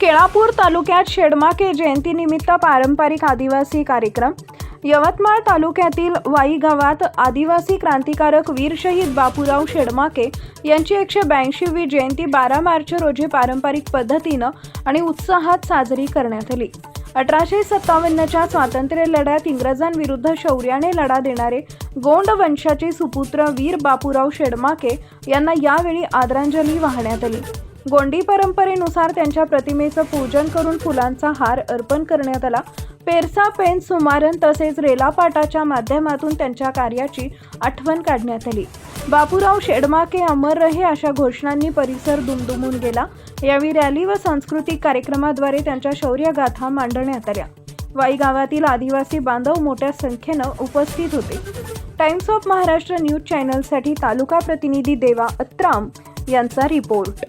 केळापूर तालुक्यात शेडमाके जयंतीनिमित्त पारंपरिक आदिवासी कार्यक्रम। यवतमाळ तालुक्यातील वाई गावात आदिवासी क्रांतिकारक वीर शहीद बापूराव शेडमाके यांची 182वी जयंती 12 मार्च रोजी पारंपरिक पद्धतीने आणि उत्साहात साजरी करण्यात आली। 1857च्या स्वातंत्र्य लढ्यात इंग्रजांविरुद्ध शौर्याने लढा देणारे गोंड वंशाचे सुपुत्र वीर बापूराव शेडमाके यांना यावेळी आदरांजली वाहण्यात आली। गोंडी परंपरेनुसार त्यांच्या प्रतिमेचं पूजन करून फुलांचा हार अर्पण करण्यात आला। पेरसा पेन सुमारन तसेच रेलापाटाच्या माध्यमातून त्यांच्या कार्याची आठवण काढण्यात आली। बापूराव शेडमाके अमर रहे अशा घोषणांनी परिसर दुमदुमून गेला। यावेळी रॅली व सांस्कृतिक कार्यक्रमाद्वारे त्यांच्या शौर्यगाथा मांडण्यात आल्या। वाई गावातील आदिवासी बांधव मोठ्या संख्येने उपस्थित होते। टाइम्स ऑफ महाराष्ट्र न्यूज चॅनलसाठी तालुका प्रतिनिधी देवा अत्राम यांचा रिपोर्ट।